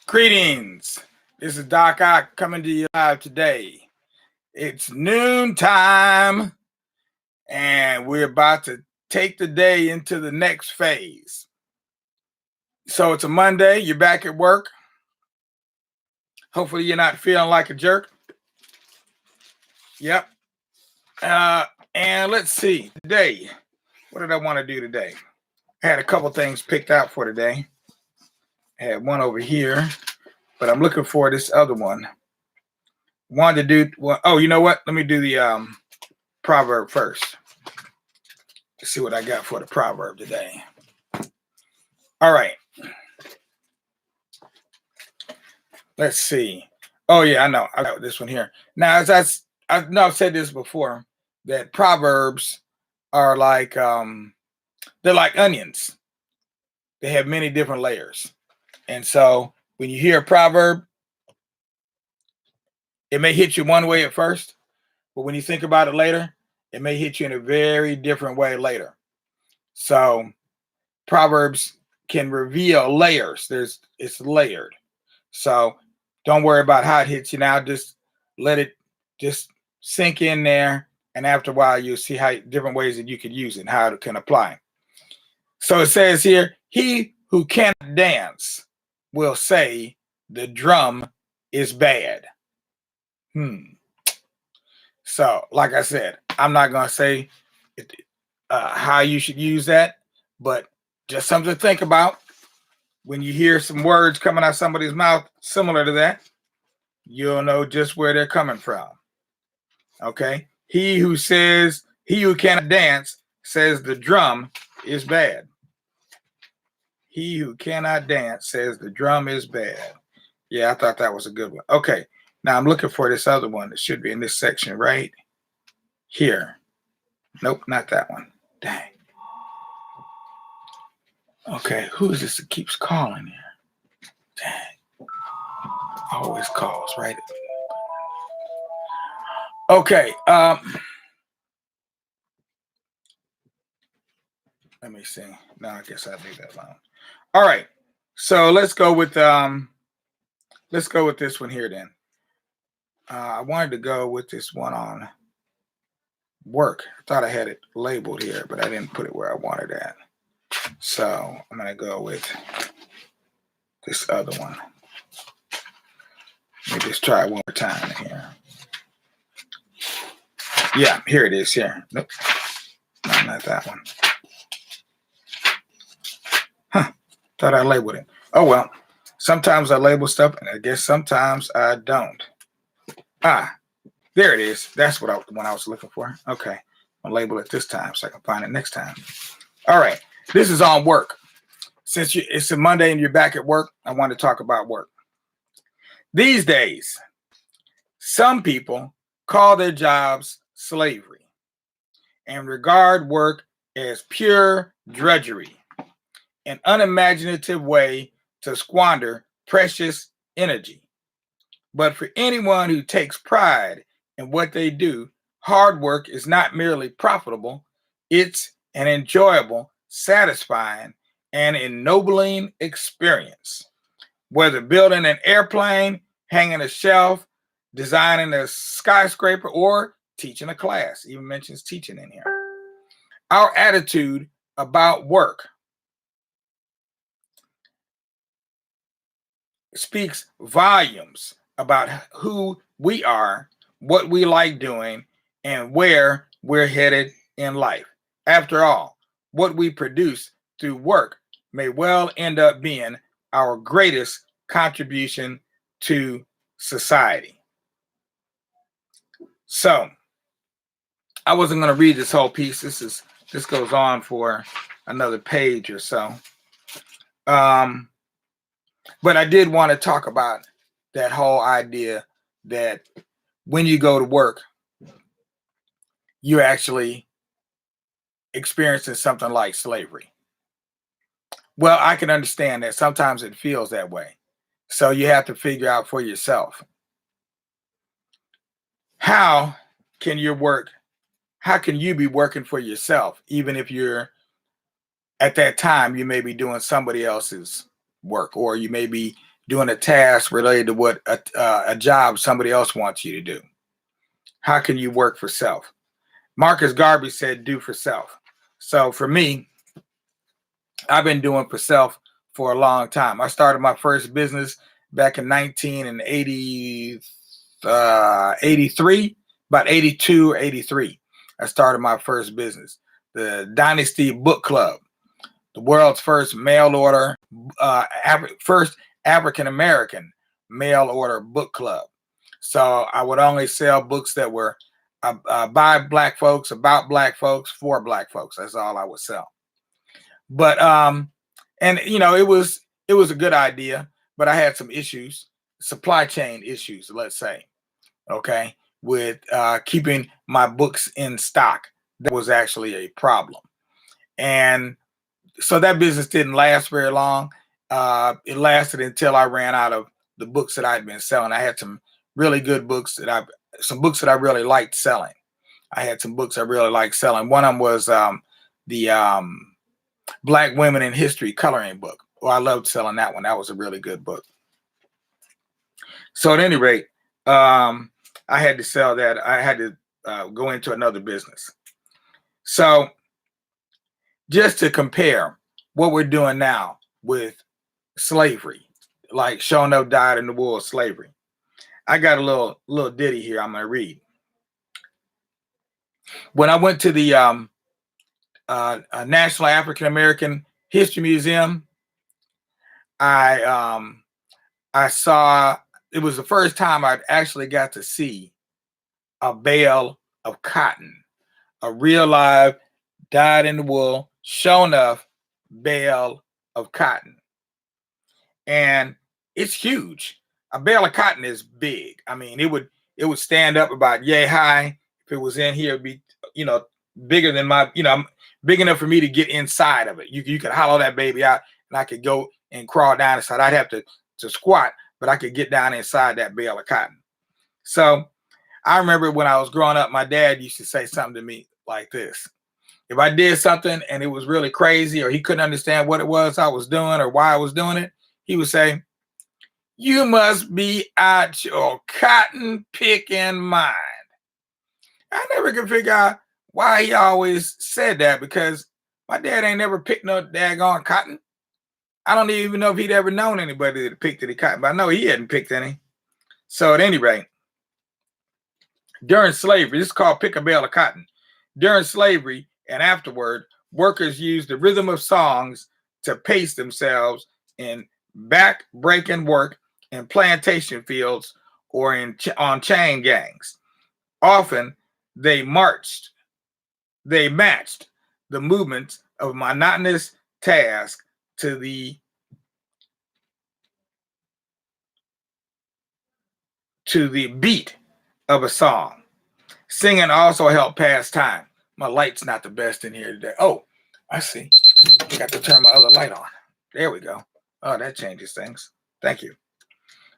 Greetings. This is Doc Ock coming to you live today. It's noontime, and we're about to take the day into the next phase. So it's a Monday. You're back at work. Hopefully you're not feeling like a jerk. Yep. And let's see. Today, what did I want to do today? I had a couple things picked out for today. I had one over here, but I'm looking for this other one. Wanted to do, well, oh, you know what? Let me do the proverb first. Let's see what I got for the proverb today. All right. Let's see. Oh, yeah, I know. I got this one here. Now, as I've said this before, that proverbs are like, they're like onions. They have many different layers. And so when you hear a proverb, it may hit you one way at first, but when you think about it later, it may hit you in a very different way later. So proverbs can reveal layers. It's layered. So don't worry about how it hits you now. Just let it just sink in there. And after a while, you'll see how different ways that you could use it and how it can apply. So it says here, he who cannot dance will say the drum is bad. So, like I said, I'm not going to say how you should use that, but just something to think about. When you hear some words coming out of somebody's mouth similar to that, you'll know just where they're coming from. Okay? He who cannot dance says the drum is bad. He who cannot dance says the drum is bad. Yeah, I thought that was a good one. Okay. Now I'm looking for this other one that should be in this section right here. Nope, not that one. Dang. Okay, who is this that keeps calling here? Dang. Always calls, right? Okay. Let me see. No, I guess I'll leave that alone. All right. So let's go with this one here then. I wanted to go with this one on work. I thought I had it labeled here, but I didn't put it where I wanted it at. So I'm going to go with this other one. Let me just try it one more time here. Yeah, here it is here. Nope. No, not that one. Huh. Thought I labeled it. Oh, well. Sometimes I label stuff, and I guess sometimes I don't. There it is. That's what the one I was looking for. Okay. I'll label it this time so I can find it next time. All right. This is on work. Since it's a Monday and you're back at work, I want to talk about work. These days, some people call their jobs slavery and regard work as pure drudgery, an unimaginative way to squander precious energy. But for anyone who takes pride in what they do, hard work is not merely profitable, it's an enjoyable, satisfying, and ennobling experience. Whether building an airplane, hanging a shelf, designing a skyscraper, or teaching a class. Even mentions teaching in here. Our attitude about work speaks volumes about who we are, what we like doing, and where we're headed in life. After all, what we produce through work may well end up being our greatest contribution to society. So, I wasn't going to read this whole piece. This goes on for another page or so. But I did want to talk about that whole idea that when you go to work, you're actually experiencing something like slavery. Well, I can understand that sometimes it feels that way. So you have to figure out for yourself. How can you be working for yourself, even if you're at that time, you may be doing somebody else's work, or you may be doing a task related to what a job somebody else wants you to do? How can you work for self? Marcus Garvey said, do for self. So for me, I've been doing for self for a long time. I started my first business back in 1983, about 82 or 83. I started my first business, the Dynasty Book Club, the world's first mail order, first African-American mail order book club. So I would only sell books that were by black folks, about black folks, for black folks. That's all I would sell. But and you know, it was a good idea, but I had some issues, supply chain issues, let's say, okay, with keeping my books in stock. That was actually a problem. And so that business didn't last very long. It lasted until I ran out of the books that I'd been selling. I had some really good books some books that I really liked selling. I had some books I really liked selling. One of them was the Black Women in History coloring book. Well, I loved selling that one. That was a really good book. So at any rate, I had to sell that. I had to go into another business. So just to compare what we're doing now with slavery, like Shono died in the war of slavery. I got a little ditty here I'm going to read. When I went to the National African American History Museum, I saw, it was the first time I'd actually got to see a bale of cotton, a real live, dyed in the wool, shown enough bale of cotton. And it's huge. A bale of cotton is big. I mean, it would stand up about yay high. If it was in here, it'd be, bigger than my, big enough for me to get inside of it. You could hollow that baby out and I could go and crawl down inside. I'd have to squat, but I could get down inside that bale of cotton. So I remember when I was growing up, my dad used to say something to me like this. If I did something and it was really crazy, or he couldn't understand what it was I was doing or why I was doing it, he would say, "You must be out your cotton picking mind." I never could figure out why he always said that, because my dad ain't never picked no daggone cotton. I don't even know if he'd ever known anybody that picked any cotton, but I know he hadn't picked any. So at any rate, during slavery, this is called pick a bale of cotton. During slavery and afterward, workers used the rhythm of songs to pace themselves in back-breaking work in plantation fields or on chain gangs. Often, they matched the movements of monotonous task to the beat of a song. Singing also helped pass time. My light's not the best in here today. Oh, I see. I got to turn my other light on. There we go. Oh, that changes things. Thank you.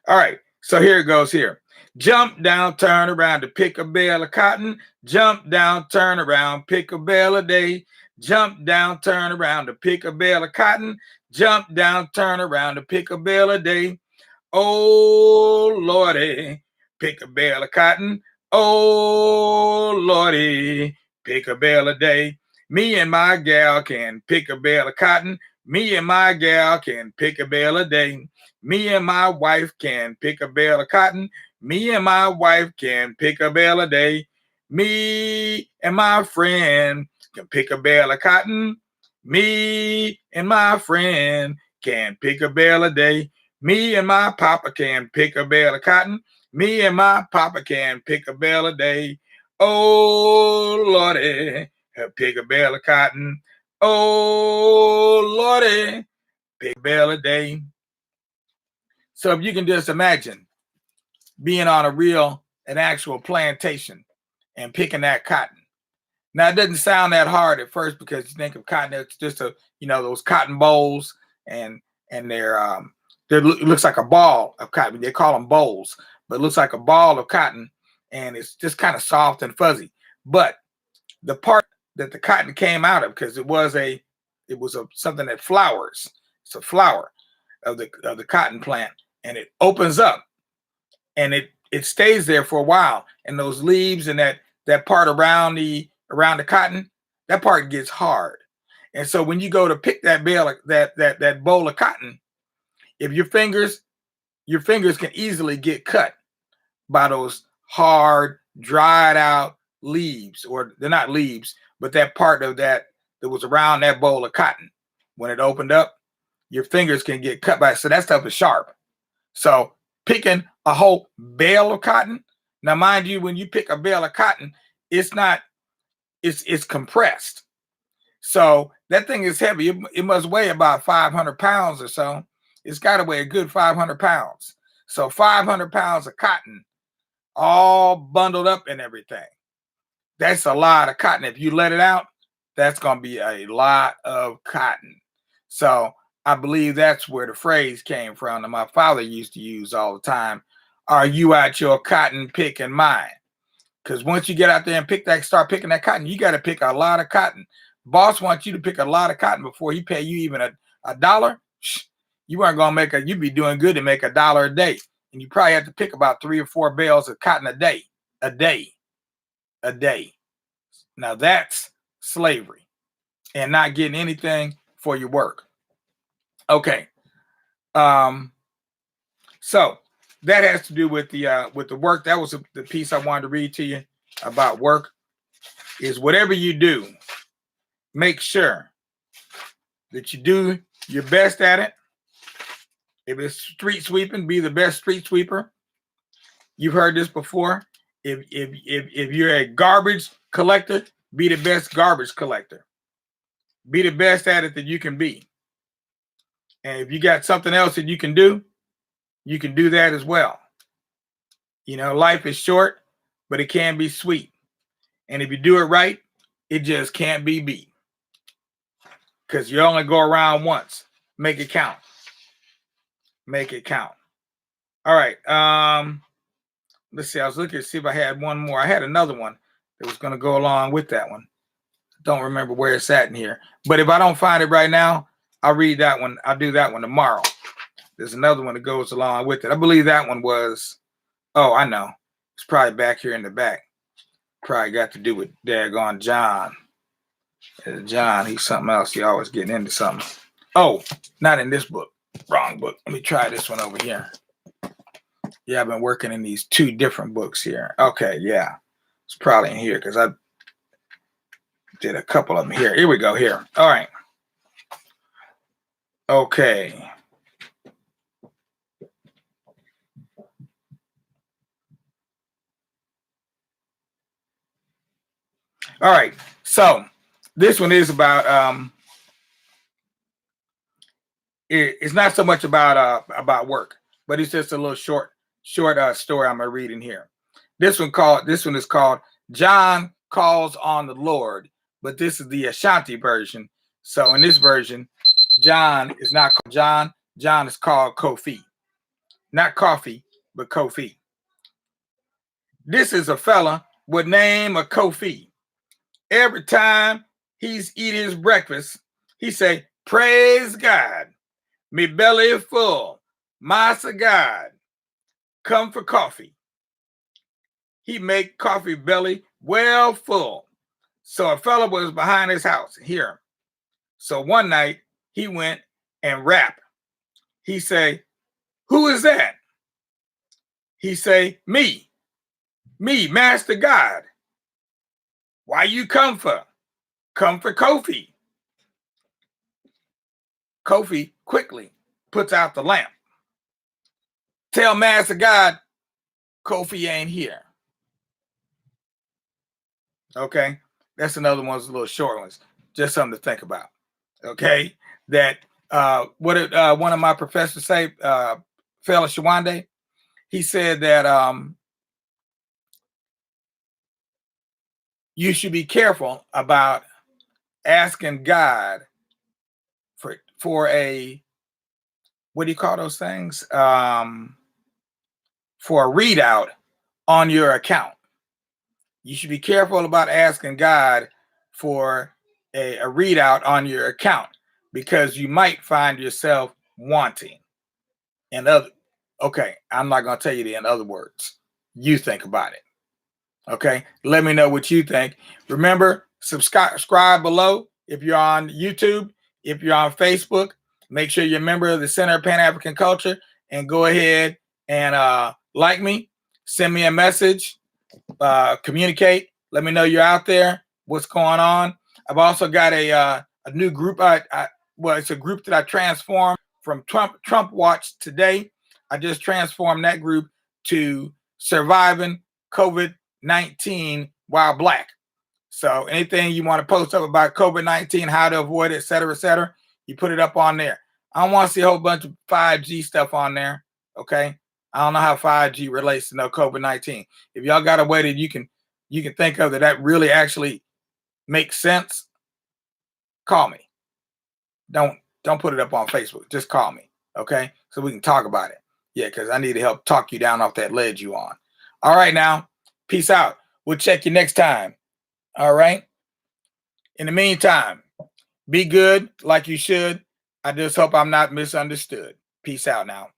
All right. So here it goes here. Jump down, turn around to pick a bale of cotton. Jump down, turn around, pick a bale a day. Jump down, turn around to pick a bale of cotton. Jump down, turn around to pick a bale a day. Oh, Lordy, pick a bale of cotton. Oh, Lordy, pick a bale a day. Me and my gal can pick a bale of cotton. Me and my gal can pick a bale a day. Me and my wife can pick a bale of cotton. Me and my wife can pick a bale a day. Me and my friend can pick a bale of cotton. Me and my friend can pick a bale a day. Me and my papa can pick a bale of cotton. Me and my papa can pick a bale a day. Oh, Lordy, pick a bale of cotton. Oh, Lordy, pick a bale a day. So if you can just imagine being on an actual plantation and picking that cotton. Now, it doesn't sound that hard at first, because you think of cotton, it's just those cotton bowls, and they're it looks like a ball of cotton. They call them bowls, but it looks like a ball of cotton, and it's just kind of soft and fuzzy. But the part that the cotton came out of, because it was something that flowers. It's a flower of the cotton plant. and it opens up, and it stays there for a while, and those leaves and that part around the cotton, that part gets hard. And so when you go to pick that bale, that bowl of cotton, if your fingers can easily get cut by those hard, dried out leaves, or they're not leaves, but that part of that was around that bowl of cotton. When it opened up, your fingers can get cut by it. So that stuff is sharp. So picking a whole bale of cotton, now mind you, when you pick a bale of cotton, it's compressed. So that thing is heavy. It must weigh about 500 pounds or so. It's got to weigh a good 500 pounds. So 500 pounds of cotton, all bundled up and everything. That's a lot of cotton. If you let it out, that's going to be a lot of cotton. So I believe that's where the phrase came from that my father used to use all the time. Are you at your cotton picking mind? Because once you get out there and start picking that cotton, you got to pick a lot of cotton. Boss wants you to pick a lot of cotton before he pay you even a dollar. You weren't going to you'd be doing good to make $1 a day. And you probably have to pick about 3 or 4 bales of cotton a day. Now that's slavery and not getting anything for your work. Okay. So that has to do with the work. That was the piece I wanted to read to you about work. Is whatever you do, make sure that you do your best at it. If it's street sweeping, be the best street sweeper. You've heard this before. If you're a garbage collector, be the best garbage collector. Be the best at it that you can be. And if you got something else that you can do that as well. You know, life is short, but it can be sweet. And if you do it right, it just can't be beat. Because you only go around once. Make it count. Make it count. All right. Let's see. I was looking to see if I had one more. I had another one that was going to go along with that one. Don't remember where it's at in here. But if I don't find it right now, I'll read that one. I'll do that one tomorrow. There's another one that goes along with it. I believe that one was, oh, I know. It's probably back here in the back. Probably got to do with daggone John. John, he's something else. He always getting into something. Oh, not in this book. Wrong book. Let me try this one over here. Yeah, I've been working in these 2 different books here. Okay, yeah. It's probably in here because I did a couple of them here. Here we go, here. All right. Okay. All right. So this one is about it's not so much about work, but it's just a little short story I'm gonna read in here. This one is called John Calls on the Lord, but this is the Ashanti version. So in this version, John is not called John. John is called Kofi. Not coffee, but Kofi. This is a fella with name of Kofi. Every time he's eating his breakfast, he say, "Praise God. Me belly full. Massa God. Come for coffee." He make coffee belly well full. So a fella was behind his house here. So one night he went and rapped. He say, "Who is that?" He say, me, Master God. "Why you come for?" "Come for Kofi." Kofi quickly puts out the lamp. "Tell Master God Kofi ain't here." Okay, that's another one of those little short ones. Just something to think about. Okay, that what did one of my professors say? Fela Shawande. He said that you should be careful about asking God for a, what do you call those things? For a readout on your account. You should be careful about asking God for a readout on your account, because you might find yourself wanting. In Okay, I'm not going to tell you in other words. You think about it. Okay, let me know what you think. Remember, subscribe below if you're on YouTube, if you're on Facebook. Make sure you're a member of the Center of Pan-African Culture and go ahead and like me, send me a message, communicate. Let me know you're out there, what's going on. I've also got a new group. Well, it's a group that I transformed from Trump Watch Today. I just transformed that group to Surviving COVID-19 while Black. So anything you want to post up about COVID-19, how to avoid it, et cetera, you put it up on there. I don't want to see a whole bunch of 5G stuff on there. Okay. I don't know how 5G relates to no COVID-19. If y'all got a way that you can think of that really actually makes sense, call me. Don't put it up on Facebook. Just call me. Okay. So we can talk about it. Yeah, because I need to help talk you down off that ledge you on. All right, now. Peace out. We'll check you next time. All right. In the meantime, be good like you should. I just hope I'm not misunderstood. Peace out now.